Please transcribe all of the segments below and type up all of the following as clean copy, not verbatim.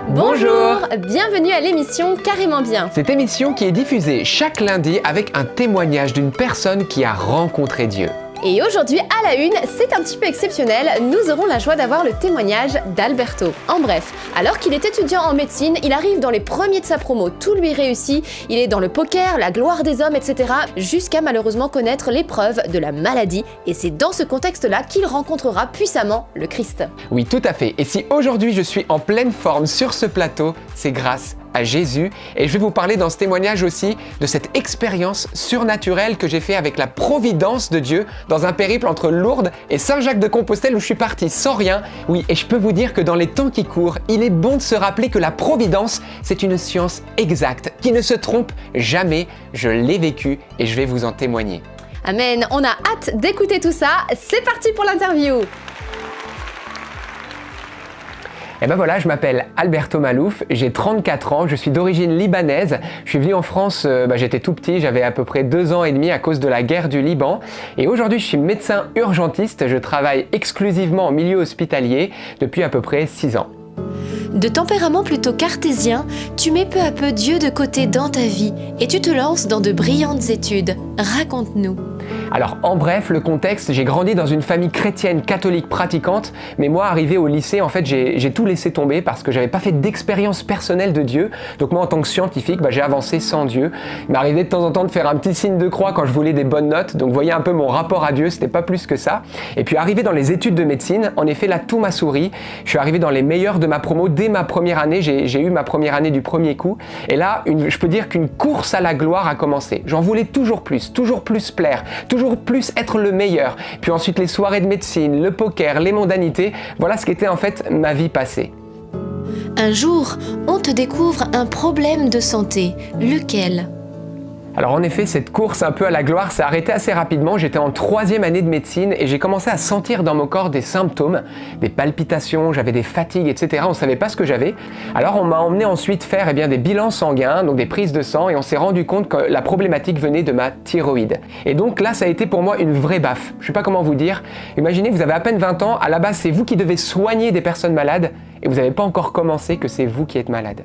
Bonjour, bienvenue à l'émission Carrément Bien. Cette émission qui est diffusée chaque lundi avec un témoignage d'une personne qui a rencontré Dieu. Et aujourd'hui, à la une, c'est un petit peu exceptionnel, nous aurons la joie d'avoir le témoignage d'Alberto. En bref, alors qu'il est étudiant en médecine, il arrive dans les premiers de sa promo, tout lui réussit, il est dans le poker, la gloire des hommes, etc. jusqu'à malheureusement connaître l'épreuve de la maladie. Et c'est dans ce contexte-là qu'il rencontrera puissamment le Christ. Oui, tout à fait. Et si aujourd'hui je suis en pleine forme sur ce plateau, c'est grâce à Jésus. Et je vais vous parler dans ce témoignage aussi de cette expérience surnaturelle que j'ai fait avec la providence de Dieu dans un périple entre Lourdes et Saint-Jacques-de-Compostelle où je suis parti sans rien. Oui, et je peux vous dire que dans les temps qui courent, il est bon de se rappeler que la providence, c'est une science exacte qui ne se trompe jamais. Je l'ai vécu et je vais vous en témoigner. Amen, on a hâte d'écouter tout ça. C'est parti pour l'interview. Et ben voilà, je m'appelle Alberto Malouf, j'ai 34 ans, je suis d'origine libanaise. Je suis venu en France, j'étais tout petit, j'avais à peu près 2 ans et demi à cause de la guerre du Liban. Et aujourd'hui, je suis médecin urgentiste, je travaille exclusivement en milieu hospitalier depuis à peu près 6 ans. De tempérament plutôt cartésien, tu mets peu à peu Dieu de côté dans ta vie et tu te lances dans de brillantes études. Raconte-nous. Alors en bref, le contexte, j'ai grandi dans une famille chrétienne catholique pratiquante, mais moi arrivé au lycée, en fait j'ai tout laissé tomber parce que j'avais pas fait d'expérience personnelle de Dieu. Donc moi en tant que scientifique, j'ai avancé sans Dieu. Il m'arrivait de temps en temps de faire un petit signe de croix quand je voulais des bonnes notes, donc vous voyez un peu mon rapport à Dieu, c'était pas plus que ça. Et puis arrivé dans les études de médecine, en effet là tout m'a souri, je suis arrivé dans les meilleurs de ma promo dès ma première année, j'ai eu ma première année du premier coup, et là je peux dire qu'une course à la gloire a commencé. J'en voulais toujours plus plaire, toujours plus être le meilleur. Puis ensuite les soirées de médecine, le poker, les mondanités, voilà ce qu'était en fait ma vie passée. Un jour, on te découvre un problème de santé. Lequel ? Alors en effet, cette course un peu à la gloire s'est arrêtée assez rapidement. J'étais en 3e année de médecine et j'ai commencé à sentir dans mon corps des symptômes, des palpitations, j'avais des fatigues, etc. On ne savait pas ce que j'avais. Alors on m'a emmené ensuite faire des bilans sanguins, donc des prises de sang, et on s'est rendu compte que la problématique venait de ma thyroïde. Et donc là, ça a été pour moi une vraie baffe. Je ne sais pas comment vous dire. Imaginez, vous avez à peine 20 ans, à la base c'est vous qui devez soigner des personnes malades et vous n'avez pas encore commencé que c'est vous qui êtes malade.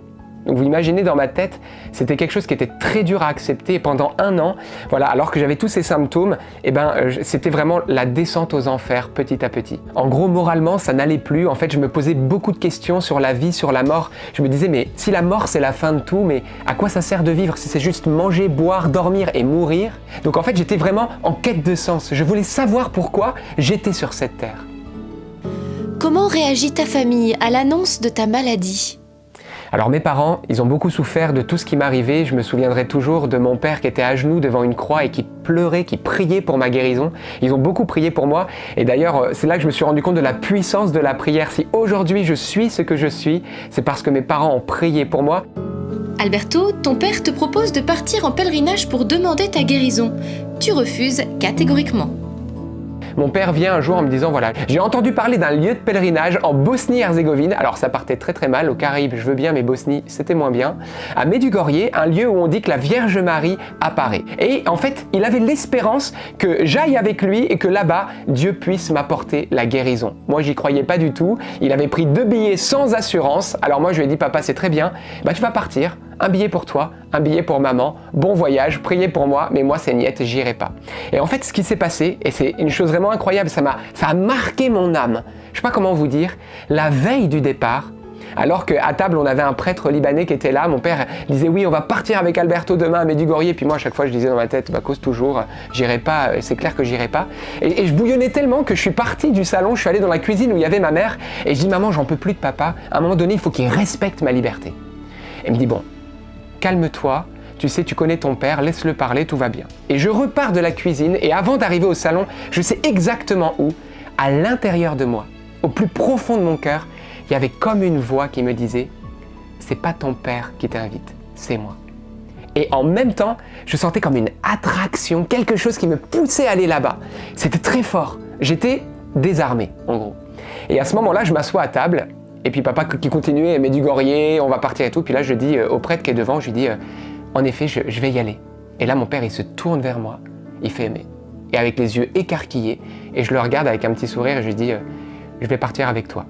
Donc vous imaginez, dans ma tête, c'était quelque chose qui était très dur à accepter, et pendant 1 an, voilà, alors que j'avais tous ces symptômes, c'était vraiment la descente aux enfers petit à petit. En gros, moralement, ça n'allait plus. En fait, je me posais beaucoup de questions sur la vie, sur la mort. Je me disais, mais si la mort c'est la fin de tout, mais à quoi ça sert de vivre si c'est juste manger, boire, dormir et mourir? Donc en fait, j'étais vraiment en quête de sens. Je voulais savoir pourquoi j'étais sur cette terre. Comment réagit ta famille à l'annonce de ta maladie ? Alors mes parents, ils ont beaucoup souffert de tout ce qui m'arrivait. Je me souviendrai toujours de mon père qui était à genoux devant une croix et qui pleurait, qui priait pour ma guérison. Ils ont beaucoup prié pour moi. Et d'ailleurs, c'est là que je me suis rendu compte de la puissance de la prière. Si aujourd'hui je suis ce que je suis, c'est parce que mes parents ont prié pour moi. Alberto, ton père te propose de partir en pèlerinage pour demander ta guérison. Tu refuses catégoriquement. Mon père vient un jour en me disant, voilà, j'ai entendu parler d'un lieu de pèlerinage en Bosnie-Herzégovine, alors ça partait très très mal, aux Caraïbes je veux bien, mais Bosnie c'était moins bien, à Medjugorje, un lieu où on dit que la Vierge Marie apparaît. Et en fait, il avait l'espérance que j'aille avec lui et que là-bas, Dieu puisse m'apporter la guérison. Moi j'y croyais pas du tout, il avait pris 2 billets sans assurance, alors moi je lui ai dit, papa c'est très bien, tu vas partir. Un billet pour toi, un billet pour maman, bon voyage, priez pour moi, mais moi c'est niette, j'irai pas. Et en fait, ce qui s'est passé, et c'est une chose vraiment incroyable, ça a marqué mon âme. Je sais pas comment vous dire, la veille du départ, alors qu'à table on avait un prêtre libanais qui était là, mon père disait oui on va partir avec Alberto demain à Medjugorje, et puis moi à chaque fois je disais dans ma tête, cause toujours, j'irai pas, c'est clair que j'irai pas. Et je bouillonnais tellement que je suis parti du salon, je suis allé dans la cuisine où il y avait ma mère, et je dis maman j'en peux plus de papa, à un moment donné il faut qu'il respecte ma liberté. Elle me dit bon, calme-toi, tu sais, tu connais ton père, laisse-le parler, tout va bien. Et je repars de la cuisine et avant d'arriver au salon, je sais exactement où, à l'intérieur de moi, au plus profond de mon cœur, il y avait comme une voix qui me disait « c'est pas ton père qui t'invite, c'est moi ». Et en même temps, je sentais comme une attraction, quelque chose qui me poussait à aller là-bas. C'était très fort, j'étais désarmé en gros. Et à ce moment-là, je m'assois à table. Et puis papa qui continuait, Medjugorje, on va partir et tout. Puis là, je dis au prêtre qui est devant, je lui dis, en effet, je vais y aller. Et là, mon père, il se tourne vers moi, il fait aimer. Et avec les yeux écarquillés, et je le regarde avec un petit sourire et je lui dis, je vais partir avec toi.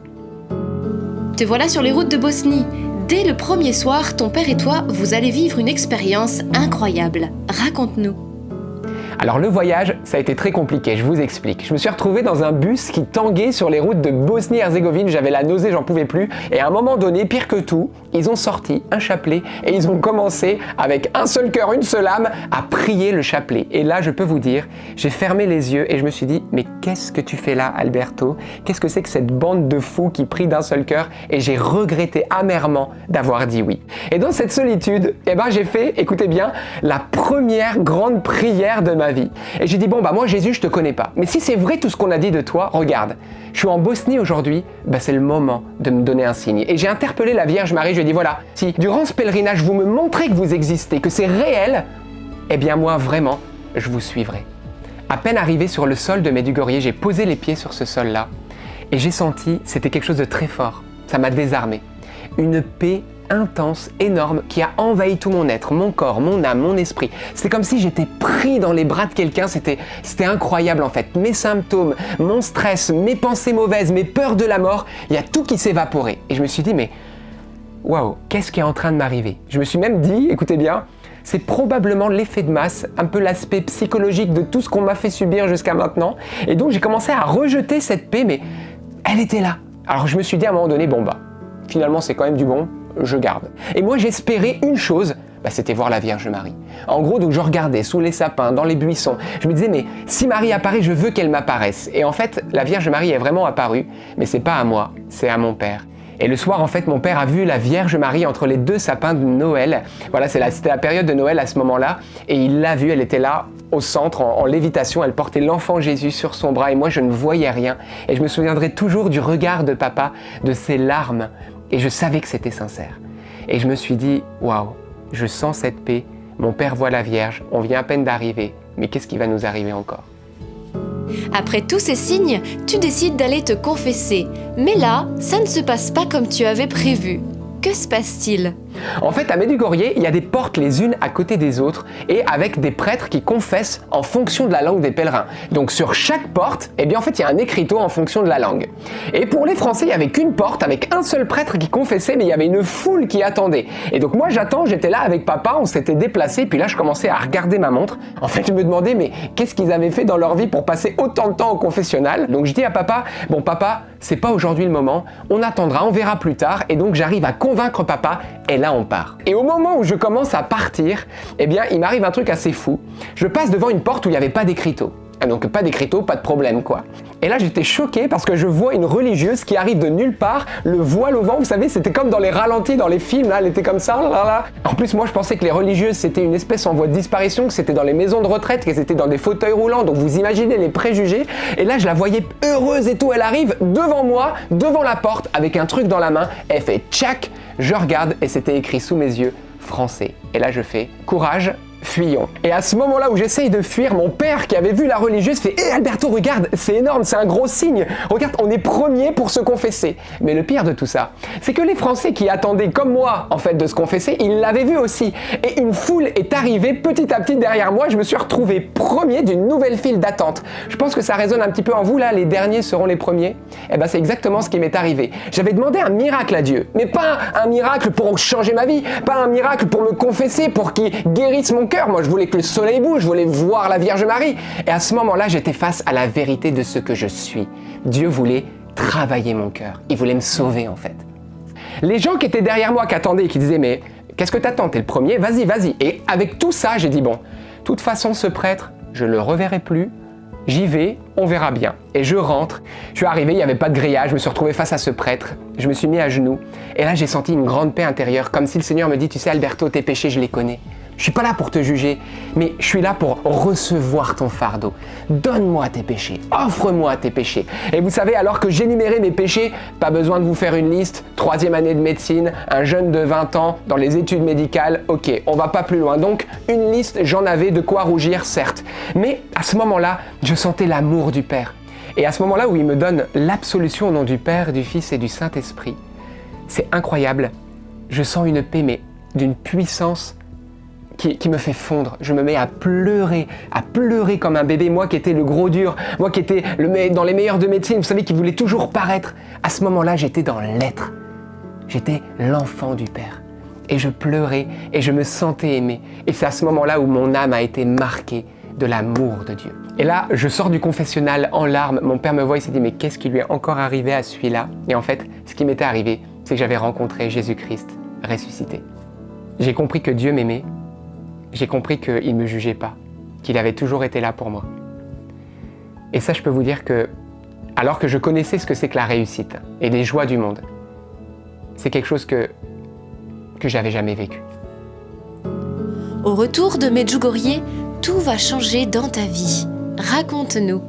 Te voilà sur les routes de Bosnie. Dès le premier soir, ton père et toi, vous allez vivre une expérience incroyable. Raconte-nous. Alors le voyage, ça a été très compliqué, je vous explique. Je me suis retrouvé dans un bus qui tanguait sur les routes de Bosnie-Herzégovine, j'avais la nausée, j'en pouvais plus. Et à un moment donné, pire que tout, ils ont sorti un chapelet et ils ont commencé, avec un seul cœur, une seule âme, à prier le chapelet. Et là, je peux vous dire, j'ai fermé les yeux et je me suis dit, mais qu'est-ce que tu fais là, Alberto? Qu'est-ce que c'est que cette bande de fous qui prient d'un seul cœur? Et j'ai regretté amèrement d'avoir dit oui. Et dans cette solitude, j'ai fait, écoutez bien, la première grande prière de ma vie. Et j'ai dit, bon, moi Jésus, je te connais pas. Mais si c'est vrai tout ce qu'on a dit de toi, regarde, je suis en Bosnie aujourd'hui, c'est le moment de me donner un signe. Et j'ai interpellé la Vierge Marie, je lui ai dit, voilà, si durant ce pèlerinage, vous me montrez que vous existez, que c'est réel, moi, vraiment, je vous suivrai. À peine arrivé sur le sol de Medjugorje, j'ai posé les pieds sur ce sol-là et j'ai senti, c'était quelque chose de très fort. Ça m'a désarmé. Une paix intense, énorme, qui a envahi tout mon être, mon corps, mon âme, mon esprit. C'était comme si j'étais pris dans les bras de quelqu'un, c'était incroyable en fait. Mes symptômes, mon stress, mes pensées mauvaises, mes peurs de la mort, il y a tout qui s'est évaporé. Et je me suis dit, mais waouh, qu'est-ce qui est en train de m'arriver? Je me suis même dit, écoutez bien, c'est probablement l'effet de masse, un peu l'aspect psychologique de tout ce qu'on m'a fait subir jusqu'à maintenant. Et donc j'ai commencé à rejeter cette paix, mais elle était là. Alors je me suis dit à un moment donné, finalement c'est quand même du bon, je garde. Et moi j'espérais une chose, c'était voir la Vierge Marie. En gros, donc je regardais sous les sapins, dans les buissons, je me disais, mais si Marie apparaît, je veux qu'elle m'apparaisse. Et en fait, la Vierge Marie est vraiment apparue, mais c'est pas à moi, c'est à mon père. Et le soir, en fait, mon père a vu la Vierge Marie entre les deux sapins de Noël. Voilà, c'était la période de Noël à ce moment-là. Et il l'a vue, elle était là, au centre, en lévitation. Elle portait l'enfant Jésus sur son bras et moi, je ne voyais rien. Et je me souviendrai toujours du regard de papa, de ses larmes. Et je savais que c'était sincère. Et je me suis dit, waouh, je sens cette paix. Mon père voit la Vierge, on vient à peine d'arriver. Mais qu'est-ce qui va nous arriver encore ? Après tous ces signes, tu décides d'aller te confesser. Mais là, ça ne se passe pas comme tu avais prévu. Que se passe-t-il ? En fait, à Medjugorje, il y a des portes les unes à côté des autres et avec des prêtres qui confessent en fonction de la langue des pèlerins. Donc sur chaque porte, en fait, il y a un écriteau en fonction de la langue. Et pour les Français, il n'y avait qu'une porte avec un seul prêtre qui confessait, mais il y avait une foule qui attendait. Et donc moi, j'étais là avec papa, on s'était déplacés, puis là, je commençais à regarder ma montre. En fait, je me demandais, mais qu'est-ce qu'ils avaient fait dans leur vie pour passer autant de temps au confessionnal ? Donc je dis à papa, bon papa, c'est pas aujourd'hui le moment, on attendra, on verra plus tard. Et donc j'arrive à convaincre papa, et là on part. Et au moment où je commence à partir, il m'arrive un truc assez fou. Je passe devant une porte où il n'y avait pas d'écriteau. Donc pas d'écriteau, pas de problème quoi. Et là j'étais choqué parce que je vois une religieuse qui arrive de nulle part, le voile au vent, vous savez, c'était comme dans les ralentis, dans les films, là, elle était comme ça, là. En plus moi je pensais que les religieuses c'était une espèce en voie de disparition, que c'était dans les maisons de retraite, qu'elles étaient dans des fauteuils roulants, donc vous imaginez les préjugés. Et là je la voyais heureuse et tout, elle arrive devant moi, devant la porte, avec un truc dans la main, elle fait tchac, je regarde et c'était écrit sous mes yeux, français. Et là je fais courage, fuyons. Et à ce moment-là où j'essaye de fuir, mon père qui avait vu la religieuse fait « Hé Alberto, regarde, c'est énorme, c'est un gros signe. Regarde, on est premiers pour se confesser. » Mais le pire de tout ça, c'est que les Français qui attendaient comme moi, en fait, de se confesser, ils l'avaient vu aussi. Et une foule est arrivée petit à petit derrière moi. Je me suis retrouvé premier d'une nouvelle file d'attente. Je pense que ça résonne un petit peu en vous, là, les derniers seront les premiers. C'est exactement ce qui m'est arrivé. J'avais demandé un miracle à Dieu, mais pas un miracle pour changer ma vie, pas un miracle pour me confesser, pour qu'il guérisse mon cœur. Moi, je voulais que le soleil bouge, je voulais voir la Vierge Marie. Et à ce moment-là, j'étais face à la vérité de ce que je suis. Dieu voulait travailler mon cœur. Il voulait me sauver, en fait. Les gens qui étaient derrière moi, qui attendaient et qui disaient « Mais qu'est-ce que t'attends? T'es le premier, vas-y, vas-y. » Et avec tout ça, j'ai dit « Bon, de toute façon, ce prêtre, je le reverrai plus. J'y vais, on verra bien. » Et je rentre. Je suis arrivé, il n'y avait pas de grillage, je me suis retrouvé face à ce prêtre. Je me suis mis à genoux. Et là, j'ai senti une grande paix intérieure, comme si le Seigneur me dit « Tu sais, Alberto, tes péchés, je les connais. Je suis pas là pour te juger, mais je suis là pour recevoir ton fardeau. Donne-moi tes péchés, offre-moi tes péchés. » Et vous savez, alors que j'énumérais mes péchés, pas besoin de vous faire une liste, 3e année de médecine, un jeune de 20 ans, dans les études médicales, ok, on va pas plus loin. Donc, une liste, j'en avais de quoi rougir, certes. Mais à ce moment-là, je sentais l'amour du Père. Et à ce moment-là où il me donne l'absolution au nom du Père, du Fils et du Saint-Esprit, c'est incroyable. Je sens une paix, mais d'une puissance qui me fait fondre. Je me mets à pleurer comme un bébé. Moi qui étais le gros dur, moi qui étais dans les meilleurs de médecine, vous savez, qui voulait toujours paraître. À ce moment-là, j'étais dans l'être. J'étais l'enfant du Père. et je pleurais et je me sentais aimé. Et c'est à ce moment-là où mon âme a été marquée de l'amour de Dieu. Et là, je sors du confessionnal en larmes. Mon père me voit, il s'est dit, mais qu'est-ce qui lui est encore arrivé à celui-là? Et en fait, ce qui m'était arrivé, c'est que j'avais rencontré Jésus-Christ ressuscité. J'ai compris que Dieu m'aimait. J'ai compris qu'il ne me jugeait pas, qu'il avait toujours été là pour moi. Et ça, je peux vous dire que, alors que je connaissais ce que c'est que la réussite et les joies du monde, c'est quelque chose que j'avais jamais vécu. Au retour de Medjugorje, tout va changer dans ta vie. Raconte-nous.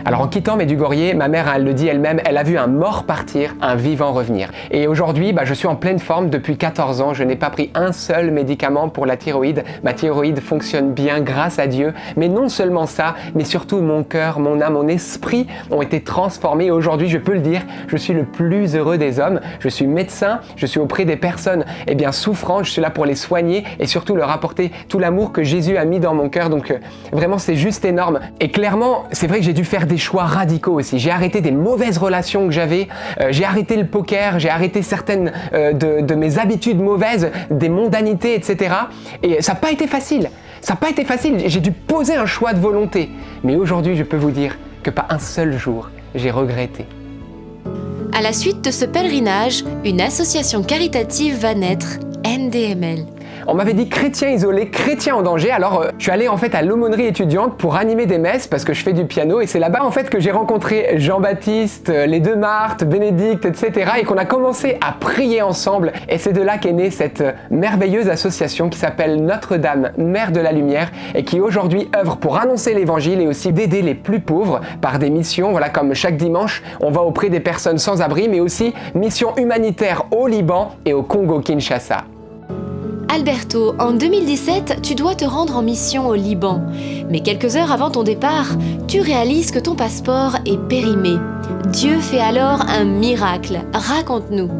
Alors en quittant Medjugorje, ma mère, elle le dit elle-même, elle a vu un mort partir, un vivant revenir. Et aujourd'hui, je suis en pleine forme depuis 14 ans, je n'ai pas pris un seul médicament pour la thyroïde. Ma thyroïde fonctionne bien grâce à Dieu. Mais non seulement ça, mais surtout mon cœur, mon âme, mon esprit ont été transformés. Aujourd'hui, je peux le dire, je suis le plus heureux des hommes. Je suis médecin, je suis auprès des personnes souffrantes, je suis là pour les soigner et surtout leur apporter tout l'amour que Jésus a mis dans mon cœur. Donc vraiment, c'est juste énorme. Et clairement, c'est vrai que j'ai dû faire des choix radicaux aussi. J'ai arrêté des mauvaises relations que j'avais, j'ai arrêté le poker, j'ai arrêté certaines de mes habitudes mauvaises, des mondanités, etc. Et ça n'a pas été facile. Ça n'a pas été facile. J'ai dû poser un choix de volonté. Mais aujourd'hui, je peux vous dire que pas un seul jour, j'ai regretté. À la suite de ce pèlerinage, une association caritative va naître, NDML. On m'avait dit chrétien isolé, chrétien en danger, alors je suis allé en fait à l'aumônerie étudiante pour animer des messes parce que je fais du piano et c'est là-bas en fait que j'ai rencontré Jean-Baptiste, les deux Marthe, Bénédicte, etc. et qu'on a commencé à prier ensemble et c'est de là qu'est née cette merveilleuse association qui s'appelle Notre-Dame, Mère de la Lumière et qui aujourd'hui œuvre pour annoncer l'évangile et aussi d'aider les plus pauvres par des missions, voilà comme chaque dimanche on va auprès des personnes sans abri mais aussi mission humanitaire au Liban et au Congo-Kinshasa. Alberto, en 2017, tu dois te rendre en mission au Liban. Mais quelques heures avant ton départ, tu réalises que ton passeport est périmé. Dieu fait alors un miracle. Raconte-nous.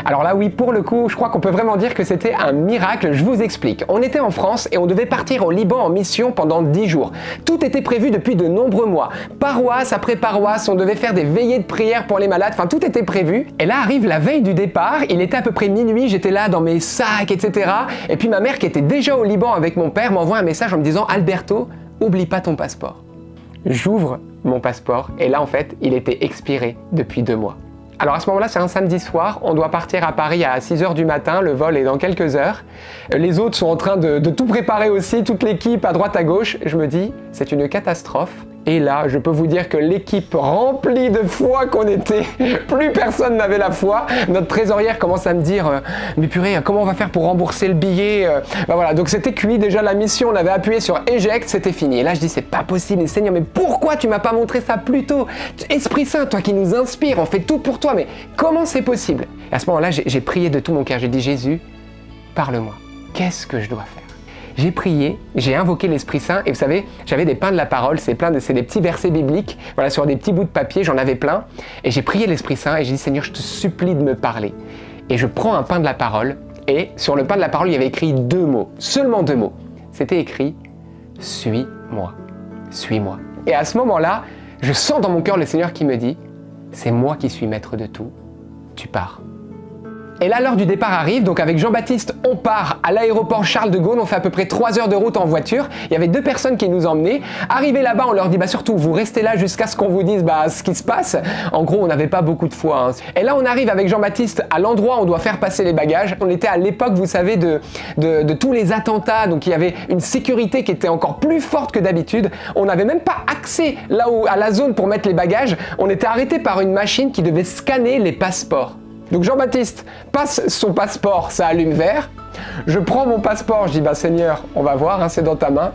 Alors là oui, pour le coup, je crois qu'on peut vraiment dire que c'était un miracle, je vous explique. On était en France et on devait partir au Liban en mission pendant 10 jours. Tout était prévu depuis de nombreux mois. Paroisse après paroisse, on devait faire des veillées de prière pour les malades, enfin tout était prévu. Et là arrive la veille du départ, il était à peu près minuit, j'étais là dans mes sacs, etc. Et puis ma mère qui était déjà au Liban avec mon père m'envoie un message en me disant « Alberto, oublie pas ton passeport ». J'ouvre mon passeport et là en fait, il était expiré depuis 2 mois. Alors à ce moment-là, c'est un samedi soir, on doit partir à Paris à 6h du matin, le vol est dans quelques heures. Les autres sont en train de tout préparer aussi, toute l'équipe à droite à gauche. Je me dis, c'est une catastrophe. Et là, je peux vous dire que l'équipe remplie de foi qu'on était, plus personne n'avait la foi. Notre trésorière commence à me dire mais purée, comment on va faire pour rembourser le billet? Voilà, donc c'était cuit déjà la mission, on avait appuyé sur éjecte, c'était fini. Et là je dis c'est pas possible, Seigneur, mais pourquoi tu m'as pas montré ça plus tôt? Esprit Saint, toi qui nous inspire, on fait tout pour toi, mais comment c'est possible? Et à ce moment-là, j'ai prié de tout mon cœur, j'ai dit Jésus, parle-moi, qu'est-ce que je dois faire? J'ai prié, j'ai invoqué l'Esprit Saint et vous savez, j'avais des pains de la parole, c'est des petits versets bibliques, voilà, sur des petits bouts de papier, j'en avais plein. Et j'ai prié l'Esprit Saint et j'ai dit Seigneur, je te supplie de me parler. Et je prends un pain de la parole et sur le pain de la parole, il y avait écrit 2 mots, seulement 2 mots. C'était écrit « Suis-moi, suis-moi ». Et à ce moment-là, je sens dans mon cœur le Seigneur qui me dit « C'est moi qui suis maître de tout, tu pars ». Et là, l'heure du départ arrive, donc avec Jean-Baptiste, on part à l'aéroport Charles de Gaulle, on fait à peu près 3 heures de route en voiture. Il y avait 2 personnes qui nous emmenaient. Arrivé là-bas, on leur dit surtout, vous restez là jusqu'à ce qu'on vous dise ce qui se passe. En gros, on n'avait pas beaucoup de foi. Et là, on arrive avec Jean-Baptiste à l'endroit où on doit faire passer les bagages. On était à l'époque, vous savez, de tous les attentats, donc il y avait une sécurité qui était encore plus forte que d'habitude. On n'avait même pas accès à la zone pour mettre les bagages. On était arrêté par une machine qui devait scanner les passeports. Donc Jean-Baptiste passe son passeport, ça allume vert. Je prends mon passeport, je dis Seigneur, on va voir, c'est dans ta main.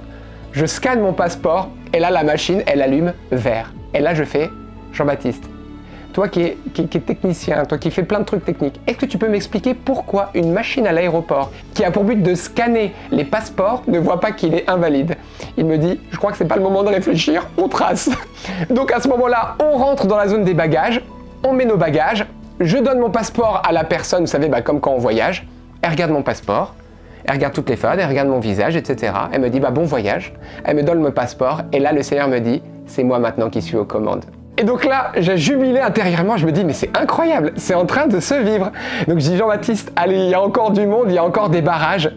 Je scanne mon passeport et là la machine, elle allume vert. Et là je fais Jean-Baptiste, toi qui es technicien, toi qui fais plein de trucs techniques, est-ce que tu peux m'expliquer pourquoi une machine à l'aéroport qui a pour but de scanner les passeports ne voit pas qu'il est invalide? Il me dit, je crois que c'est pas le moment de réfléchir, on trace. Donc à ce moment-là, on rentre dans la zone des bagages, on met nos bagages. Je donne mon passeport à la personne, vous savez, comme quand on voyage. Elle regarde mon passeport, elle regarde toutes les feuilles, elle regarde mon visage, etc. Elle me dit bon voyage. Elle me donne mon passeport et là le Seigneur me dit c'est moi maintenant qui suis aux commandes. Et donc là, j'ai jubilé intérieurement, je me dis mais c'est incroyable, c'est en train de se vivre. Donc je dis Jean-Baptiste, allez, il y a encore du monde, il y a encore des barrages.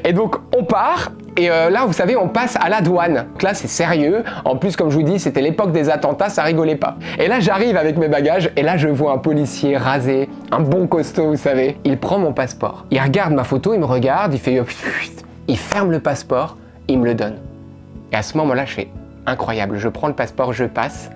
Et donc on part. Et là, vous savez, on passe à la douane. Donc là, c'est sérieux. En plus, comme je vous dis, c'était l'époque des attentats, ça rigolait pas. Et là, j'arrive avec mes bagages et là, je vois un policier rasé, un bon costaud, vous savez. Il prend mon passeport. Il regarde ma photo, il me regarde, il fait... Il ferme le passeport, il me le donne. Et à ce moment-là, je fais incroyable. Je prends le passeport, je passe.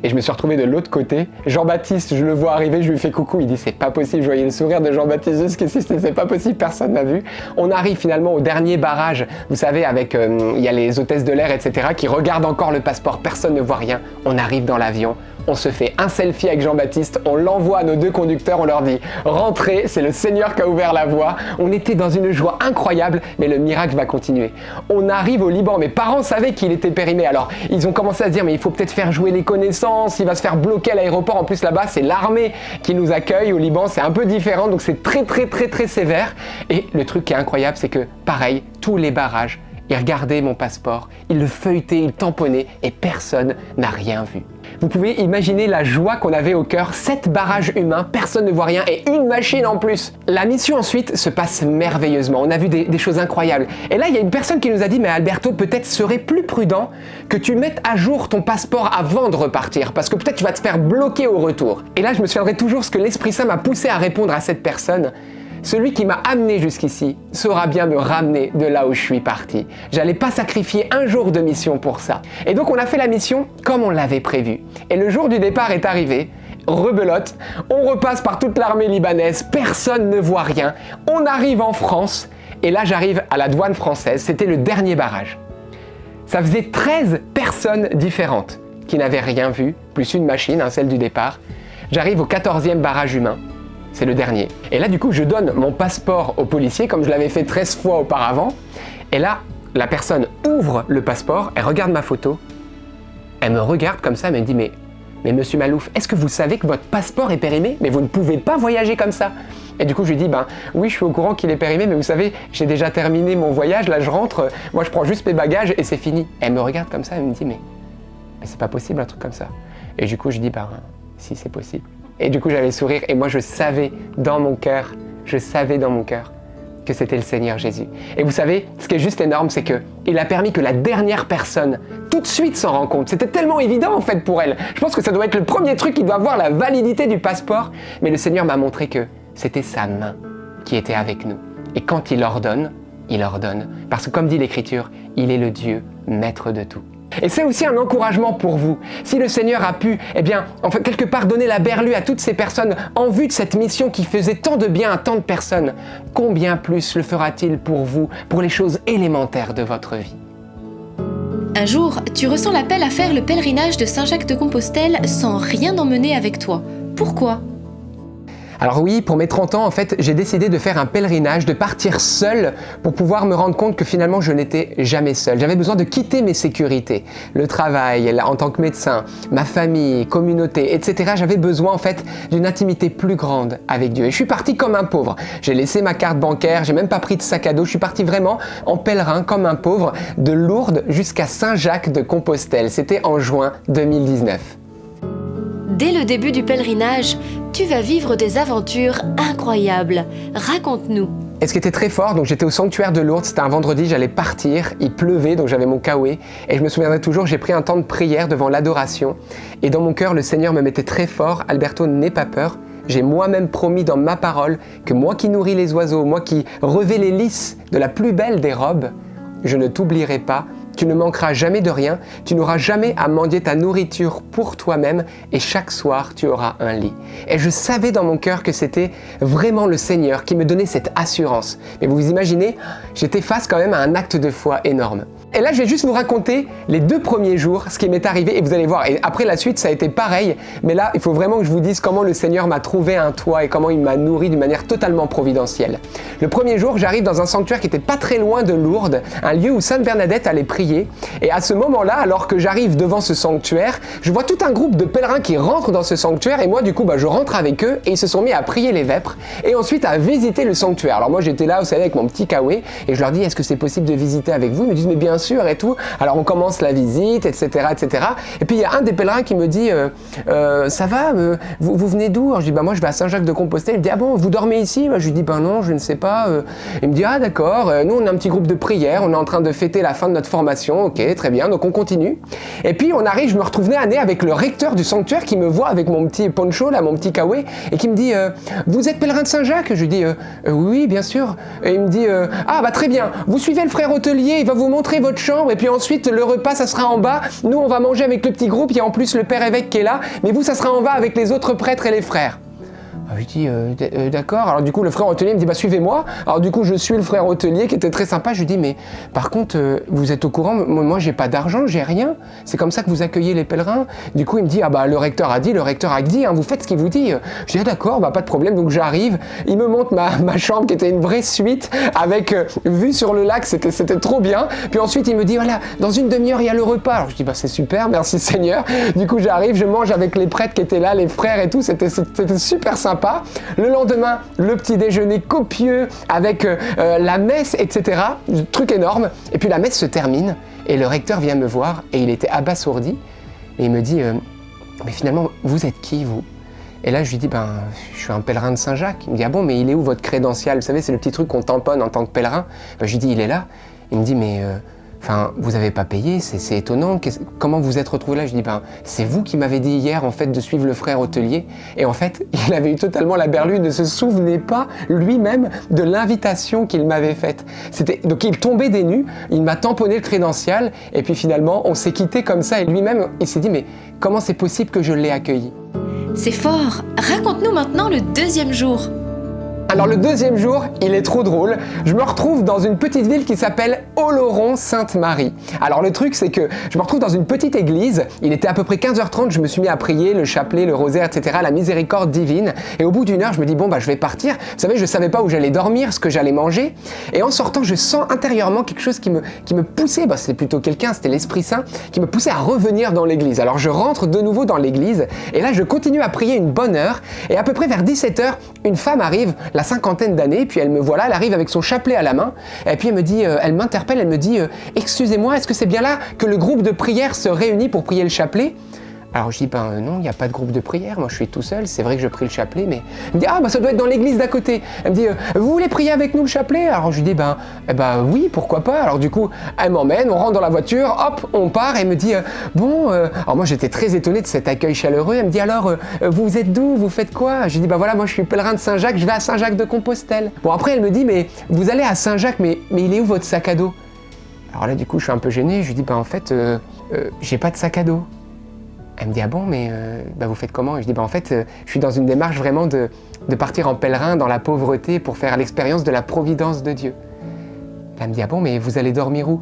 Et je me suis retrouvé de l'autre côté. Jean-Baptiste, je le vois arriver, je lui fais coucou. Il dit c'est pas possible. Je voyais le sourire de Jean-Baptiste jusqu'ici, c'est pas possible, personne n'a vu. On arrive finalement au dernier barrage. Vous savez, avec il y a les hôtesses de l'air, etc. qui regardent encore le passeport. Personne ne voit rien. On arrive dans l'avion. On se fait un selfie avec Jean-Baptiste, on l'envoie à nos deux conducteurs, on leur dit « Rentrez, c'est le Seigneur qui a ouvert la voie ». On était dans une joie incroyable, mais le miracle va continuer. On arrive au Liban, mes parents savaient qu'il était périmé, alors ils ont commencé à se dire « Mais il faut peut-être faire jouer les connaissances, il va se faire bloquer à l'aéroport ». En plus là-bas, c'est l'armée qui nous accueille, au Liban c'est un peu différent, donc c'est très sévère. Et le truc qui est incroyable, c'est que pareil, tous les barrages, ils regardaient mon passeport, ils le feuilletaient, ils tamponnaient et personne n'a rien vu. Vous pouvez imaginer la joie qu'on avait au cœur, 7 barrages humains, personne ne voit rien et une machine en plus. La mission ensuite se passe merveilleusement, on a vu des choses incroyables. Et là, il y a une personne qui nous a dit « Mais Alberto, peut-être serait plus prudent que tu mettes à jour ton passeport avant de repartir, parce que peut-être tu vas te faire bloquer au retour. » Et là, je me souviendrai toujours ce que l'Esprit Saint m'a poussé à répondre à cette personne. Celui qui m'a amené jusqu'ici saura bien me ramener de là où je suis parti. J'allais pas sacrifier un jour de mission pour ça. Et donc on a fait la mission comme on l'avait prévu. Et le jour du départ est arrivé, rebelote, on repasse par toute l'armée libanaise, personne ne voit rien. On arrive en France, et là j'arrive à la douane française, c'était le dernier barrage. Ça faisait 13 personnes différentes qui n'avaient rien vu, plus une machine, celle du départ. J'arrive au 14e barrage humain. C'est le dernier. Et là, du coup, je donne mon passeport au policier, comme je l'avais fait 13 fois auparavant. Et là, la personne ouvre le passeport, elle regarde ma photo, elle me regarde comme ça, elle me dit « Mais monsieur Malouf, est-ce que vous savez que votre passeport est périmé? Mais vous ne pouvez pas voyager comme ça !» Et du coup, je lui dis « Oui, je suis au courant qu'il est périmé, mais vous savez, j'ai déjà terminé mon voyage, là je rentre, moi je prends juste mes bagages et c'est fini. » Elle me regarde comme ça, elle me dit « Mais c'est pas possible un truc comme ça. » Et du coup, je dis « Si, c'est possible. » Et du coup, j'avais le sourire et moi, je savais dans mon cœur que c'était le Seigneur Jésus. Et vous savez, ce qui est juste énorme, c'est qu'il a permis que la dernière personne, tout de suite, s'en rende compte. C'était tellement évident, en fait, pour elle. Je pense que ça doit être le premier truc qui doit avoir la validité du passeport. Mais le Seigneur m'a montré que c'était sa main qui était avec nous. Et quand il ordonne, parce que comme dit l'Écriture, il est le Dieu maître de tout. Et c'est aussi un encouragement pour vous. Si le Seigneur a pu, quelque part donner la berlue à toutes ces personnes en vue de cette mission qui faisait tant de bien à tant de personnes, combien plus le fera-t-il pour vous, pour les choses élémentaires de votre vie? Un jour, tu ressens l'appel à faire le pèlerinage de Saint-Jacques-de-Compostelle sans rien emmener avec toi. Pourquoi ? Alors oui, pour mes 30 ans, en fait, j'ai décidé de faire un pèlerinage, de partir seul pour pouvoir me rendre compte que finalement, je n'étais jamais seul. J'avais besoin de quitter mes sécurités, le travail, en tant que médecin, ma famille, communauté, etc. J'avais besoin, en fait, d'une intimité plus grande avec Dieu. Et je suis parti comme un pauvre. J'ai laissé ma carte bancaire, j'ai même pas pris de sac à dos. Je suis parti vraiment en pèlerin comme un pauvre, de Lourdes jusqu'à Saint-Jacques-de-Compostelle. C'était en juin 2019. Dès le début du pèlerinage, tu vas vivre des aventures incroyables. Raconte-nous. Et ce qui était très fort, donc j'étais au sanctuaire de Lourdes, c'était un vendredi, j'allais partir, il pleuvait, donc j'avais mon kawaii, et je me souviendrai toujours, j'ai pris un temps de prière devant l'adoration, et dans mon cœur, le Seigneur me mettait très fort, Alberto, n'aie pas peur, j'ai moi-même promis dans ma parole que moi qui nourris les oiseaux, moi qui revais les lys de la plus belle des robes, je ne t'oublierai pas. Tu ne manqueras jamais de rien, tu n'auras jamais à mendier ta nourriture pour toi-même et chaque soir tu auras un lit. Et je savais dans mon cœur que c'était vraiment le Seigneur qui me donnait cette assurance. Mais vous imaginez, j'étais face quand même à un acte de foi énorme. Et là, je vais juste vous raconter les 2 premiers jours, ce qui m'est arrivé, et vous allez voir. Et après la suite, ça a été pareil. Mais là, il faut vraiment que je vous dise comment le Seigneur m'a trouvé un toit et comment il m'a nourri d'une manière totalement providentielle. Le premier jour, j'arrive dans un sanctuaire qui était pas très loin de Lourdes, un lieu où Sainte Bernadette allait prier. Et à ce moment-là, alors que j'arrive devant ce sanctuaire, je vois tout un groupe de pèlerins qui rentrent dans ce sanctuaire. Et moi, du coup, je rentre avec eux et ils se sont mis à prier les vêpres et ensuite à visiter le sanctuaire. Alors moi, j'étais là, vous savez, avec mon petit kawaii et je leur dis, est-ce que c'est possible de visiter avec vous? Ils me disent, mais bien sûr et tout. Alors on commence la visite, etc., etc. Et puis il y a un des pèlerins qui me dit ça va, vous venez d'où? Je dis bah moi je vais à Saint-Jacques-de-Compostelle. Il me dit ah bon, vous dormez ici? Je lui dis bah non, je ne sais pas. Il me dit ah d'accord, nous on a un petit groupe de prière, on est en train de fêter la fin de notre formation. Ok, très bien, donc on continue. Et puis on arrive, je me retrouve nez à nez avec le recteur du sanctuaire qui me voit avec mon petit poncho là, mon petit kawé, et qui me dit vous êtes pèlerin de Saint-Jacques? Je lui dis oui bien sûr. Et il me dit ah bah très bien, vous suivez le frère hôtelier, il va vous montrer votre chambre et puis ensuite le repas ça sera en bas. Nous on va manger avec le petit groupe, il y a en plus le père évêque qui est là, mais vous ça sera en bas avec les autres prêtres et les frères. Je lui dis d'accord. Alors du coup le frère hôtelier me dit bah suivez-moi. Alors du coup je suis le frère hôtelier qui était très sympa. Je lui dis mais par contre vous êtes au courant, moi j'ai pas d'argent, j'ai rien. C'est comme ça que vous accueillez les pèlerins. Du coup il me dit ah bah le recteur a dit, hein, vous faites ce qu'il vous dit. Je dis ah d'accord, bah pas de problème. Donc j'arrive, il me montre ma chambre qui était une vraie suite avec vue sur le lac, c'était trop bien. Puis ensuite il me dit voilà dans une demi-heure il y a le repas. Alors je dis bah c'est super, merci Seigneur. Du coup j'arrive, je mange avec les prêtres qui étaient là, les frères et tout, c'était super sympa. Le lendemain, le petit déjeuner copieux avec la messe, etc. Truc énorme. Et puis la messe se termine et le recteur vient me voir et il était abasourdi. Et il me dit mais finalement, vous êtes qui vous? Et là, je lui dis ben, je suis un pèlerin de Saint-Jacques. Il me dit ah bon, mais il est où votre crédential? Vous savez, c'est le petit truc qu'on tamponne en tant que pèlerin. Ben, je lui dis il est là. Il me dit mais vous n'avez pas payé, c'est étonnant. Comment vous êtes retrouvé là? Je dis ben c'est vous qui m'avez dit hier en fait de suivre le frère hôtelier. Et en fait il avait eu totalement la berlue, il ne se souvenait pas lui-même de l'invitation qu'il m'avait faite. Donc il tombait des nues, il m'a tamponné le crédential et puis finalement on s'est quitté comme ça et lui-même il s'est dit mais comment c'est possible que je l'ai accueilli? C'est fort. Raconte-nous maintenant le deuxième jour. Alors le deuxième jour, il est trop drôle. Je me retrouve dans une petite ville qui s'appelle Oloron-Sainte-Marie. Alors le truc, c'est que je me retrouve dans une petite église. Il était à peu près 15h30, je me suis mis à prier, le chapelet, le rosaire, etc., la miséricorde divine. Et au bout d'une heure, je me dis, bon, bah je vais partir. Vous savez, je savais pas où j'allais dormir, ce que j'allais manger. Et en sortant, je sens intérieurement quelque chose qui me poussait, c'était plutôt quelqu'un, c'était l'Esprit Saint, qui me poussait à revenir dans l'église. Alors je rentre de nouveau dans l'église, et là, je continue à prier une bonne heure. Et à peu près vers 17h, une femme arrive, la cinquantaine d'années, puis elle me voit là, elle arrive avec son chapelet à la main, et puis elle me dit, elle m'interpelle, elle me dit excusez-moi, est-ce que c'est bien là que le groupe de prière se réunit pour prier le chapelet? Alors je dis ben non, il n'y a pas de groupe de prière, moi je suis tout seul, c'est vrai que je prie le chapelet, mais elle me dit ah bah ça doit être dans l'église d'à côté. Elle me dit vous voulez prier avec nous le chapelet? Alors je lui dis ben oui, pourquoi pas. Alors du coup elle m'emmène, on rentre dans la voiture, hop, on part, et elle me dit bon, alors moi j'étais très étonné de cet accueil chaleureux. Elle me dit alors vous êtes d'où, vous faites quoi? Je lui dis bah voilà, moi je suis pèlerin de Saint-Jacques, je vais à Saint-Jacques-de-Compostelle. Bon après elle me dit mais vous allez à Saint-Jacques, mais il est où votre sac à dos? Alors là du coup je suis un peu gêné, je lui dis bah en fait j'ai pas de sac à dos. Elle me dit ah bon, mais vous faites comment? Et je dis en fait je suis dans une démarche vraiment de partir en pèlerin dans la pauvreté pour faire l'expérience de la providence de Dieu. Elle me dit ah bon, mais vous allez dormir où?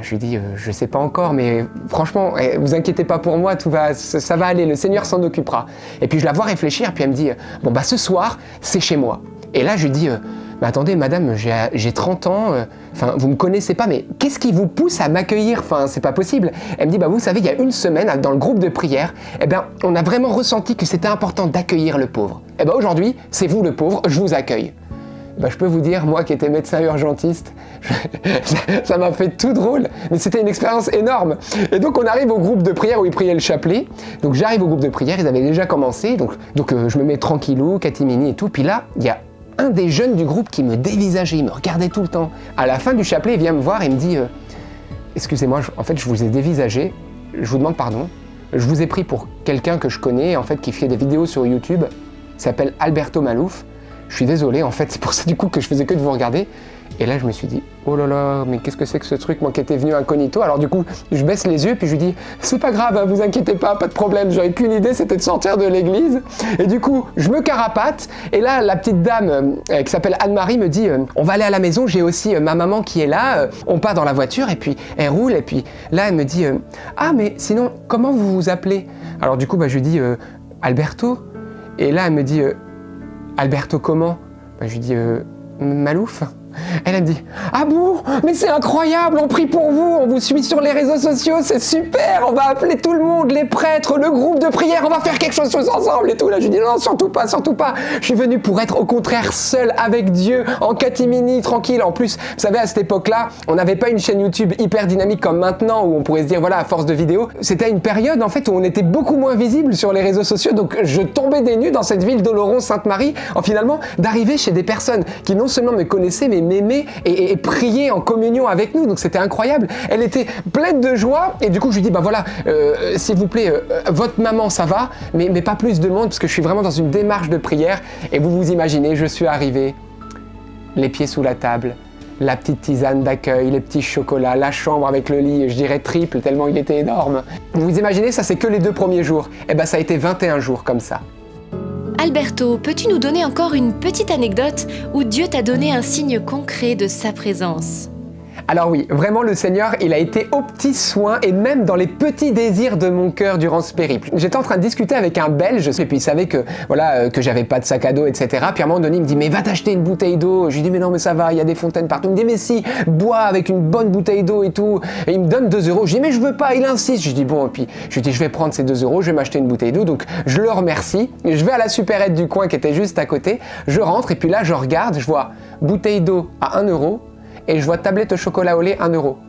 Je lui dis je sais pas encore, mais franchement vous inquiétez pas pour moi, ça va aller, le Seigneur s'en occupera. Et puis je la vois réfléchir, puis elle me dit bon ce soir c'est chez moi. Et là je lui dis mais attendez madame, j'ai 30 ans, vous me connaissez pas, mais qu'est-ce qui vous pousse à m'accueillir? C'est pas possible. Elle me dit vous savez, il y a une semaine dans le groupe de prière, on a vraiment ressenti que c'était important d'accueillir le pauvre. Aujourd'hui c'est vous le pauvre, je vous accueille. Je peux vous dire, moi qui étais médecin urgentiste, ça m'a fait tout drôle, mais c'était une expérience énorme. Et donc on arrive au groupe de prière où ils priaient le chapelet. Donc j'arrive au groupe de prière, ils avaient déjà commencé, donc je me mets tranquillou, catimini et tout, puis là il y a un des jeunes du groupe qui me dévisageait, il me regardait tout le temps. À la fin du chapelet, il vient me voir et me dit excusez-moi, en fait je vous ai dévisagé, je vous demande pardon, je vous ai pris pour quelqu'un que je connais, en fait qui fait des vidéos sur YouTube, il s'appelle Alberto Malouf, je suis désolé, en fait c'est pour ça du coup que je faisais que de vous regarder. Et là je me suis dit oh là là, mais qu'est-ce que c'est que ce truc, moi qui étais venu incognito? Alors du coup je baisse les yeux puis je lui dis c'est pas grave, vous inquiétez pas de problème, j'avais qu'une idée, c'était de sortir de l'église. Et du coup je me carapate, et là la petite dame qui s'appelle Anne-Marie me dit on va aller à la maison, j'ai aussi ma maman qui est là. On part dans la voiture et puis elle roule, et puis là elle me dit ah mais sinon comment vous vous appelez? Alors du coup je lui dis Alberto, et là elle me dit Alberto comment? Je lui dis Malouf. Elle me dit, ah bon, mais c'est incroyable, on prie pour vous, on vous suit sur les réseaux sociaux, c'est super, on va appeler tout le monde, les prêtres, le groupe de prière, on va faire quelque chose ensemble et tout. Là, je dis, non, surtout pas, surtout pas. Je suis venu pour être au contraire seul avec Dieu, en catimini, tranquille. En plus, vous savez, à cette époque-là, on n'avait pas une chaîne YouTube hyper dynamique comme maintenant, où on pourrait se dire, voilà, à force de vidéos. C'était une période, en fait, où on était beaucoup moins visible sur les réseaux sociaux, donc je tombais des nues dans cette ville d'Oloron-Sainte-Marie, en finalement, d'arriver chez des personnes qui non seulement me connaissaient, mais m'aimaient et priaient en communion avec nous. Donc c'était incroyable. Elle était pleine de joie et du coup je lui dis, bah voilà, s'il vous plaît, votre maman ça va, mais pas plus de monde parce que je suis vraiment dans une démarche de prière. Et vous vous imaginez, je suis arrivé, les pieds sous la table, la petite tisane d'accueil, les petits chocolats, la chambre avec le lit, je dirais triple tellement il était énorme. Vous vous imaginez, ça c'est que les 2 premiers jours. Et ben ça a été 21 jours comme ça. Alberto, peux-tu nous donner encore une petite anecdote où Dieu t'a donné un signe concret de sa présence ? Alors oui, vraiment le Seigneur, il a été aux petits soins et même dans les petits désirs de mon cœur durant ce périple. J'étais en train de discuter avec un Belge et puis il savait que voilà que j'avais pas de sac à dos, etc. Puis à un moment donné, il me dit mais va t'acheter une bouteille d'eau. Je lui dis mais non mais ça va, il y a des fontaines partout. Il me dit mais si, bois avec une bonne bouteille d'eau et tout. Et il me donne 2 euros. Je dis mais je veux pas, il insiste. Je dis bon, et puis je lui dis je vais prendre ces 2 euros, je vais m'acheter une bouteille d'eau. Donc je le remercie. Je vais à la supérette du coin qui était juste à côté. Je rentre et puis là je regarde, je vois bouteille d'eau à 1 euro. Et je vois tablette au chocolat au lait 1 euro.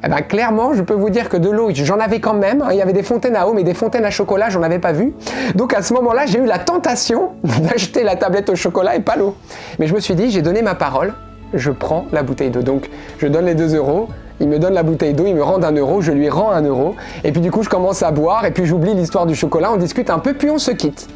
Eh ben clairement, je peux vous dire que de l'eau, j'en avais quand même. Il y avait des fontaines à eau, mais des fontaines à chocolat, j'en avais pas vu. Donc à ce moment-là, j'ai eu la tentation d'acheter la tablette au chocolat et pas l'eau. Mais je me suis dit, j'ai donné ma parole, je prends la bouteille d'eau. Donc je donne les 2 euros, il me donne la bouteille d'eau, il me rend 1 euro, je lui rends 1 euro. Et puis du coup, je commence à boire et puis j'oublie l'histoire du chocolat, on discute un peu, puis on se quitte.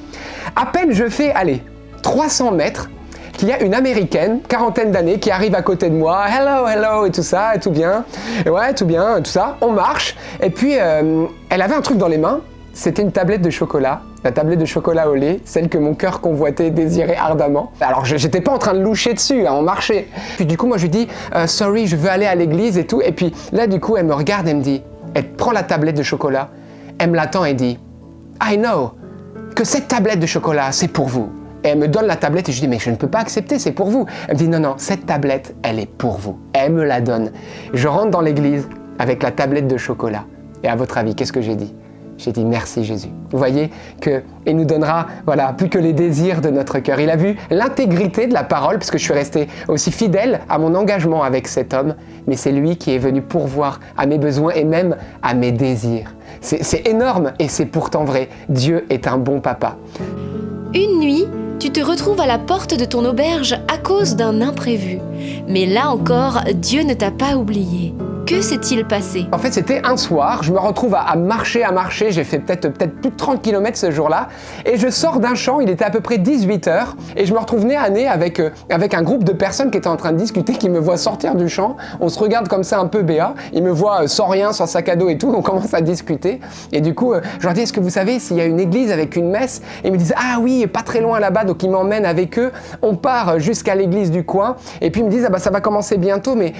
À peine je fais, allez, 300 mètres, qu'il y a une américaine, quarantaine d'années, qui arrive à côté de moi, hello, hello, et tout ça, et tout bien, et ouais, tout bien, tout ça, on marche, et puis elle avait un truc dans les mains, c'était une tablette de chocolat, la tablette de chocolat au lait, celle que mon cœur convoitait, désirait ardemment. Alors j'étais pas en train de loucher dessus, hein, on marchait. Puis du coup, moi je lui dis, sorry, je veux aller à l'église et tout, et puis là du coup, elle me regarde, elle me dit, elle prend la tablette de chocolat, elle me l'attend et dit, I know que cette tablette de chocolat, c'est pour vous. Et elle me donne la tablette et je dis mais je ne peux pas accepter, c'est pour vous. Elle me dit non, cette tablette, elle est pour vous. Et elle me la donne. Je rentre dans l'église avec la tablette de chocolat. Et à votre avis, qu'est-ce que j'ai dit ? J'ai dit merci Jésus. Vous voyez qu'il nous donnera voilà, plus que les désirs de notre cœur. Il a vu l'intégrité de la parole, parce que je suis resté aussi fidèle à mon engagement avec cet homme, mais c'est lui qui est venu pourvoir à mes besoins et même à mes désirs. C'est énorme et c'est pourtant vrai. Dieu est un bon papa. Une nuit, tu te retrouves à la porte de ton auberge à cause d'un imprévu. Mais là encore, Dieu ne t'a pas oublié. Que s'est-il passé ? En fait, c'était un soir, je me retrouve à marcher, j'ai fait peut-être plus de 30 km ce jour-là, et je sors d'un champ, il était à peu près 18h, et je me retrouve nez à nez avec un groupe de personnes qui étaient en train de discuter, qui me voient sortir du champ, on se regarde comme ça un peu béat, ils me voient sans rien, sans sac à dos et tout, on commence à discuter, et du coup, je leur dis, est-ce que vous savez s'il y a une église avec une messe ? Et ils me disent, ah oui, pas très loin là-bas, donc ils m'emmènent avec eux, on part jusqu'à l'église du coin, et puis ils me disent, ah bah ça va commencer bientôt, mais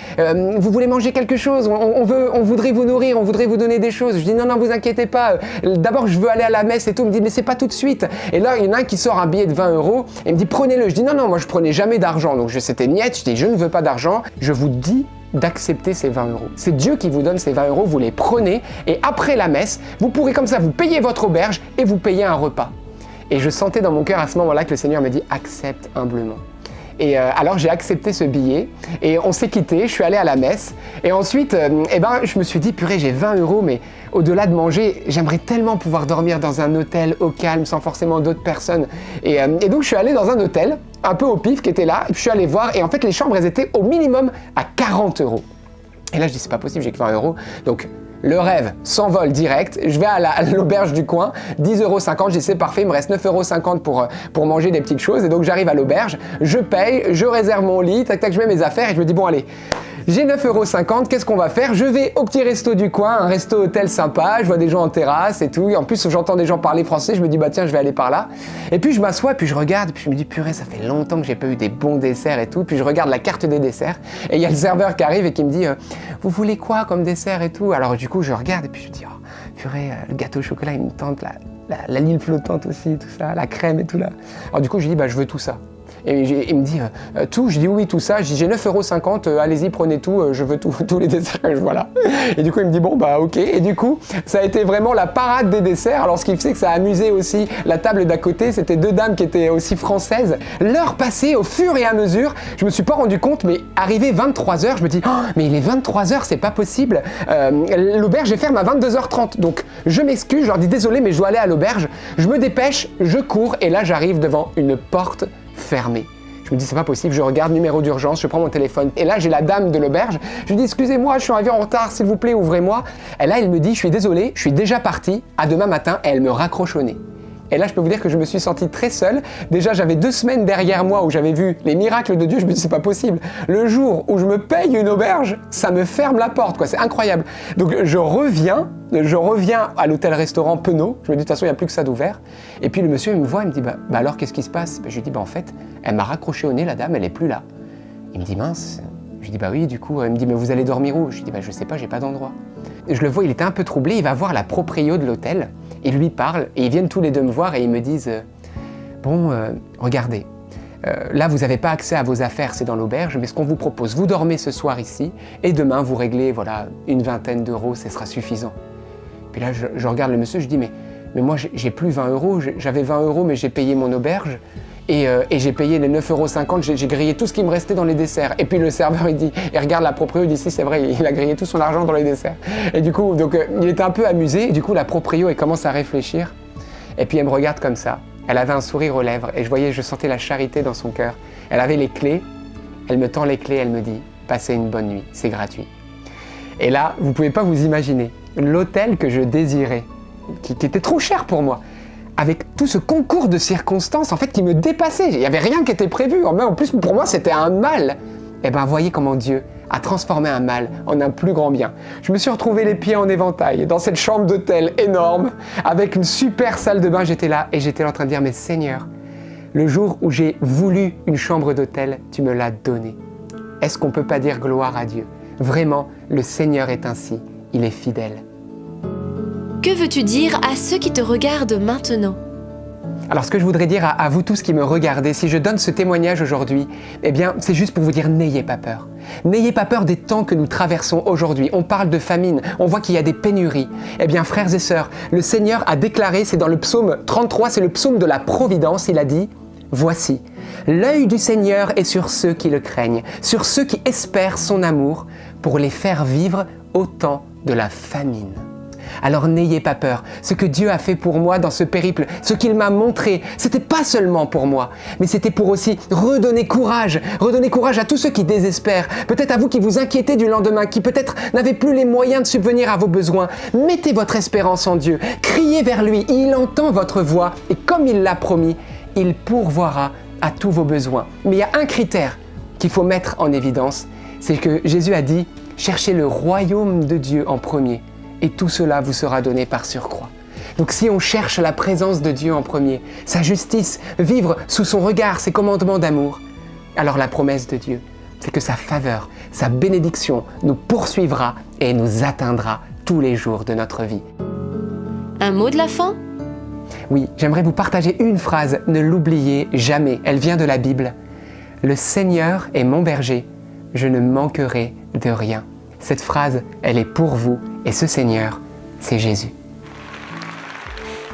vous voulez manger quelque chose ? On voudrait vous nourrir, on voudrait vous donner des choses. Je dis non, vous inquiétez pas. D'abord, je veux aller à la messe et tout. Il me dit mais c'est pas tout de suite. Et là, il y en a un qui sort un billet de 20 euros et il me dit prenez-le. Je dis non, moi je prenais jamais d'argent. Donc c'était niette. Je dis je ne veux pas d'argent. Je vous dis d'accepter ces 20 euros. C'est Dieu qui vous donne ces 20 euros. Vous les prenez et après la messe, vous pourrez comme ça vous payer votre auberge et vous payer un repas. Et je sentais dans mon cœur à ce moment-là que le Seigneur me dit accepte humblement. Et alors j'ai accepté ce billet et on s'est quitté, je suis allé à la messe et ensuite je me suis dit purée j'ai 20 euros mais au-delà de manger j'aimerais tellement pouvoir dormir dans un hôtel au calme sans forcément d'autres personnes et donc je suis allé dans un hôtel un peu au pif qui était là, je suis allé voir et en fait les chambres elles étaient au minimum à 40 euros et là je dis c'est pas possible j'ai que 20 euros donc le rêve s'envole direct, je vais à l'auberge du coin, 10,50 €, je dis c'est parfait, il me reste 9,50 € pour manger des petites choses et donc j'arrive à l'auberge, je paye, je réserve mon lit, tac je mets mes affaires et je me dis bon allez, j'ai 9,50 €, qu'est-ce qu'on va faire ? Je vais au petit resto du coin, un resto hôtel sympa, je vois des gens en terrasse et tout, et en plus j'entends des gens parler français, je me dis bah tiens je vais aller par là, et puis je m'assois, puis je regarde, puis je me dis purée ça fait longtemps que j'ai pas eu des bons desserts et tout, puis je regarde la carte des desserts, et il y a le serveur qui arrive et qui me dit vous voulez quoi comme dessert et tout, alors du coup je regarde et puis je me dis oh purée le gâteau au chocolat il me tente, la lile flottante aussi, tout ça, la crème et tout là, alors du coup je dis bah je veux tout ça. Et il me dit tout, je dis oui, tout ça. Je dis j'ai 9,50 €, allez-y, prenez tout, je veux tous les desserts. Voilà. Et du coup, il me dit bon, bah ok. Et du coup, ça a été vraiment la parade des desserts. Alors, ce qui fait que ça a amusé aussi la table d'à côté, c'était deux dames qui étaient aussi françaises. L'heure passée, au fur et à mesure, je me suis pas rendu compte, mais arrivé 23h, je me dis oh, mais il est 23h, c'est pas possible. L'auberge est ferme à 22h30. Donc, je m'excuse, je leur dis désolé, mais je dois aller à l'auberge. Je me dépêche, je cours, et là, j'arrive devant une porte fermée. Je me dis, c'est pas possible, je regarde numéro d'urgence, je prends mon téléphone. Et là, j'ai la dame de l'auberge. Je lui dis, excusez-moi, je suis arrivé en retard, s'il vous plaît, ouvrez-moi. Et là, elle me dit, je suis désolé, je suis déjà partie, à demain matin, et elle me raccroche au nez. Et là, je peux vous dire que je me suis senti très seul. Déjà, j'avais 2 semaines derrière moi où j'avais vu les miracles de Dieu. Je me dis, c'est pas possible. Le jour où je me paye une auberge, ça me ferme la porte, quoi. C'est incroyable. Donc, je reviens à l'hôtel-restaurant Penaud. Je me dis, de toute façon, il n'y a plus que ça d'ouvert. Et puis, le monsieur, il me voit, il me dit, bah alors, qu'est-ce qui se passe? Je lui dis, en fait, elle m'a raccroché au nez, la dame, elle est plus là. Il me dit, mince. Je lui dis, bah oui, du coup, elle me dit, mais vous allez dormir où? Je lui dis, je sais pas, j'ai pas d'endroit. Je le vois, il était un peu troublé, il va voir la proprio de l'hôtel, il lui parle, et ils viennent tous les deux me voir et ils me disent regardez, là vous n'avez pas accès à vos affaires, c'est dans l'auberge, mais ce qu'on vous propose, vous dormez ce soir ici, et demain vous réglez voilà, une vingtaine d'euros, ce sera suffisant. Puis là je regarde le monsieur, je dis mais moi j'ai plus 20 €, j'avais 20 € mais j'ai payé mon auberge, et j'ai payé les 9,50 €, j'ai grillé tout ce qui me restait dans les desserts. Et puis le serveur, il regarde la proprio, il dit si c'est vrai, il a grillé tout son argent dans les desserts. Et du coup, il était un peu amusé, et du coup la proprio, elle commence à réfléchir. Et puis elle me regarde comme ça, elle avait un sourire aux lèvres, et je sentais la charité dans son cœur. Elle avait les clés, elle me tend les clés, elle me dit passez une bonne nuit, c'est gratuit. Et là, vous pouvez pas vous imaginer, l'hôtel que je désirais, qui était trop cher pour moi, avec tout ce concours de circonstances en fait qui me dépassait. Il n'y avait rien qui était prévu. En plus, pour moi, c'était un mal. Et bien, voyez comment Dieu a transformé un mal en un plus grand bien. Je me suis retrouvé les pieds en éventail dans cette chambre d'hôtel énorme, avec une super salle de bain. J'étais là et j'étais en train de dire, mais Seigneur, le jour où j'ai voulu une chambre d'hôtel, tu me l'as donnée. Est-ce qu'on ne peut pas dire gloire à Dieu? Vraiment, le Seigneur est ainsi. Il est fidèle. Que veux-tu dire à ceux qui te regardent maintenant? Alors ce que je voudrais dire à vous tous qui me regardez, si je donne ce témoignage aujourd'hui, eh bien c'est juste pour vous dire n'ayez pas peur. N'ayez pas peur des temps que nous traversons aujourd'hui. On parle de famine, on voit qu'il y a des pénuries. Eh bien frères et sœurs, le Seigneur a déclaré, c'est dans le psaume 33, c'est le psaume de la providence, il a dit « Voici, l'œil du Seigneur est sur ceux qui le craignent, sur ceux qui espèrent son amour, pour les faire vivre au temps de la famine. » Alors n'ayez pas peur, ce que Dieu a fait pour moi dans ce périple, ce qu'il m'a montré, c'était pas seulement pour moi, mais c'était pour aussi redonner courage à tous ceux qui désespèrent, peut-être à vous qui vous inquiétez du lendemain, qui peut-être n'avez plus les moyens de subvenir à vos besoins. Mettez votre espérance en Dieu, criez vers lui, il entend votre voix et comme il l'a promis, il pourvoira à tous vos besoins. Mais il y a un critère qu'il faut mettre en évidence, c'est que Jésus a dit « Cherchez le royaume de Dieu en premier ». Et tout cela vous sera donné par surcroît. Donc si on cherche la présence de Dieu en premier, sa justice, vivre sous son regard, ses commandements d'amour, alors la promesse de Dieu, c'est que sa faveur, sa bénédiction nous poursuivra et nous atteindra tous les jours de notre vie. Un mot de la fin? Oui, j'aimerais vous partager une phrase, ne l'oubliez jamais, elle vient de la Bible. « Le Seigneur est mon berger, je ne manquerai de rien. » Cette phrase, elle est pour vous et ce Seigneur, c'est Jésus.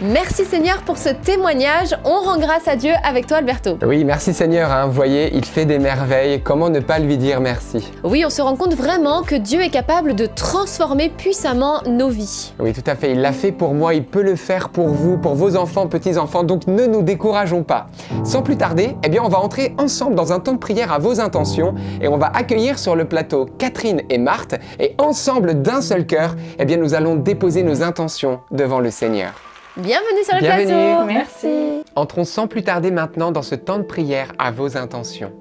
Merci Seigneur pour ce témoignage. On rend grâce à Dieu avec toi Alberto. Oui, merci Seigneur. Vous voyez, il fait des merveilles. Comment ne pas lui dire merci? Oui, on se rend compte vraiment que Dieu est capable de transformer puissamment nos vies. Oui, tout à fait. Il l'a fait pour moi. Il peut le faire pour vous, pour vos enfants, petits-enfants. Donc ne nous décourageons pas. Sans plus tarder, eh bien, on va entrer ensemble dans un temps de prière à vos intentions et on va accueillir sur le plateau Catherine et Marthe. Et ensemble, d'un seul cœur, eh bien, nous allons déposer nos intentions devant le Seigneur. Bienvenue sur le plateau. Merci. Entrons sans plus tarder maintenant dans ce temps de prière à vos intentions.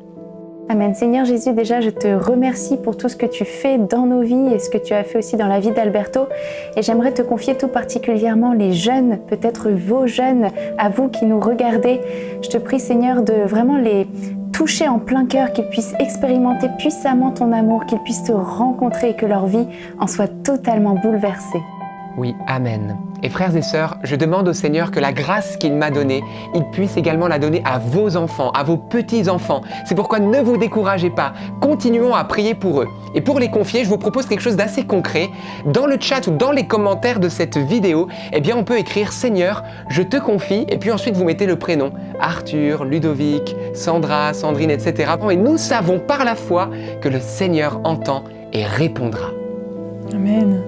Amen. Seigneur Jésus, déjà je te remercie pour tout ce que tu fais dans nos vies et ce que tu as fait aussi dans la vie d'Alberto. Et j'aimerais te confier tout particulièrement les jeunes, peut-être vos jeunes, à vous qui nous regardez. Je te prie Seigneur de vraiment les toucher en plein cœur, qu'ils puissent expérimenter puissamment ton amour, qu'ils puissent te rencontrer et que leur vie en soit totalement bouleversée. Oui, amen. Et frères et sœurs, je demande au Seigneur que la grâce qu'il m'a donnée, il puisse également la donner à vos enfants, à vos petits-enfants. C'est pourquoi ne vous découragez pas, continuons à prier pour eux. Et pour les confier, je vous propose quelque chose d'assez concret. Dans le chat ou dans les commentaires de cette vidéo, eh bien on peut écrire « Seigneur, je te confie » et puis ensuite vous mettez le prénom. Arthur, Ludovic, Sandra, Sandrine, etc. Et nous savons par la foi que le Seigneur entend et répondra. Amen.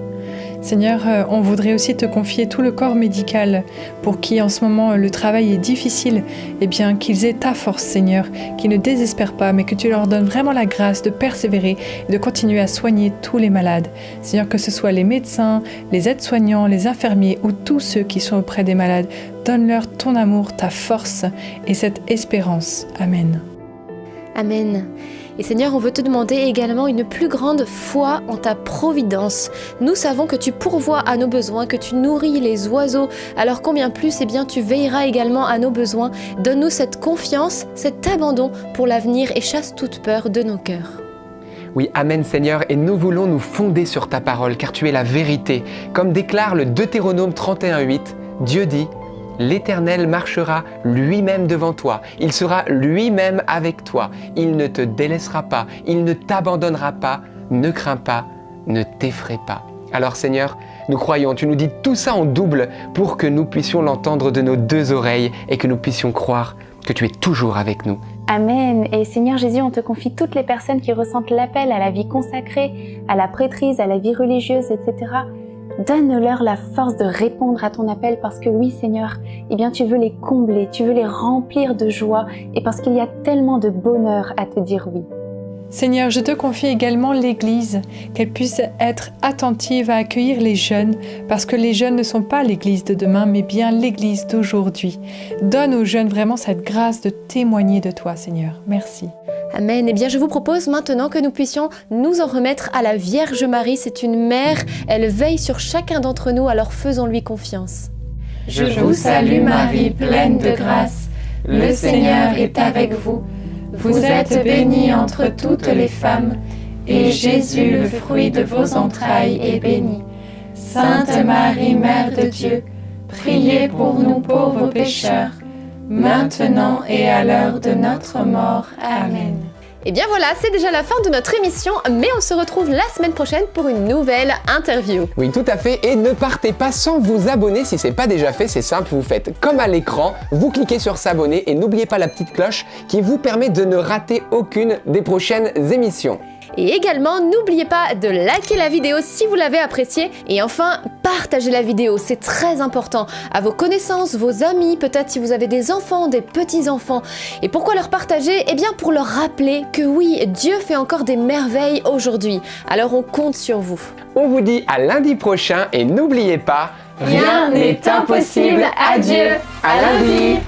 Seigneur, on voudrait aussi te confier tout le corps médical pour qui en ce moment le travail est difficile, eh bien qu'ils aient ta force, Seigneur, qu'ils ne désespèrent pas, mais que tu leur donnes vraiment la grâce de persévérer et de continuer à soigner tous les malades. Seigneur, que ce soit les médecins, les aides-soignants, les infirmiers ou tous ceux qui sont auprès des malades, donne-leur ton amour, ta force et cette espérance. Amen. Amen. Et Seigneur, on veut te demander également une plus grande foi en ta providence. Nous savons que tu pourvois à nos besoins, que tu nourris les oiseaux, alors combien plus, eh bien, tu veilleras également à nos besoins. Donne-nous cette confiance, cet abandon pour l'avenir et chasse toute peur de nos cœurs. Oui, amen Seigneur, et nous voulons nous fonder sur ta parole, car tu es la vérité. Comme déclare le Deutéronome 31:8, Dieu dit: l'Éternel marchera lui-même devant toi, il sera lui-même avec toi, il ne te délaissera pas, il ne t'abandonnera pas, ne crains pas, ne t'effraie pas. Alors Seigneur, nous croyons, tu nous dis tout ça en double pour que nous puissions l'entendre de nos deux oreilles et que nous puissions croire que tu es toujours avec nous. Amen. Et Seigneur Jésus, on te confie toutes les personnes qui ressentent l'appel à la vie consacrée, à la prêtrise, à la vie religieuse, etc. Donne-leur la force de répondre à ton appel parce que oui Seigneur, eh bien tu veux les combler, tu veux les remplir de joie et parce qu'il y a tellement de bonheur à te dire oui. Seigneur, je te confie également l'Église, qu'elle puisse être attentive à accueillir les jeunes, parce que les jeunes ne sont pas l'Église de demain, mais bien l'Église d'aujourd'hui. Donne aux jeunes vraiment cette grâce de témoigner de toi, Seigneur. Merci. Amen. Eh bien, je vous propose maintenant que nous puissions nous en remettre à la Vierge Marie. C'est une mère, elle veille sur chacun d'entre nous, alors faisons-lui confiance. Je vous salue Marie, pleine de grâce. Le Seigneur est avec vous. Vous êtes bénie entre toutes les femmes, et Jésus, le fruit de vos entrailles, est béni. Sainte Marie, Mère de Dieu, priez pour nous pauvres pécheurs, maintenant et à l'heure de notre mort. Amen. Et bien voilà, c'est déjà la fin de notre émission, mais on se retrouve la semaine prochaine pour une nouvelle interview. Oui, tout à fait, et ne partez pas sans vous abonner si ce n'est pas déjà fait, c'est simple, vous faites comme à l'écran, vous cliquez sur s'abonner et n'oubliez pas la petite cloche qui vous permet de ne rater aucune des prochaines émissions. Et également, n'oubliez pas de liker la vidéo si vous l'avez appréciée. Et enfin, partagez la vidéo, c'est très important. À vos connaissances, vos amis, peut-être si vous avez des enfants, des petits-enfants. Et pourquoi leur partager? Eh bien pour leur rappeler que oui, Dieu fait encore des merveilles aujourd'hui. Alors on compte sur vous. On vous dit à lundi prochain et n'oubliez pas, Rien n'est impossible à Dieu. À lundi.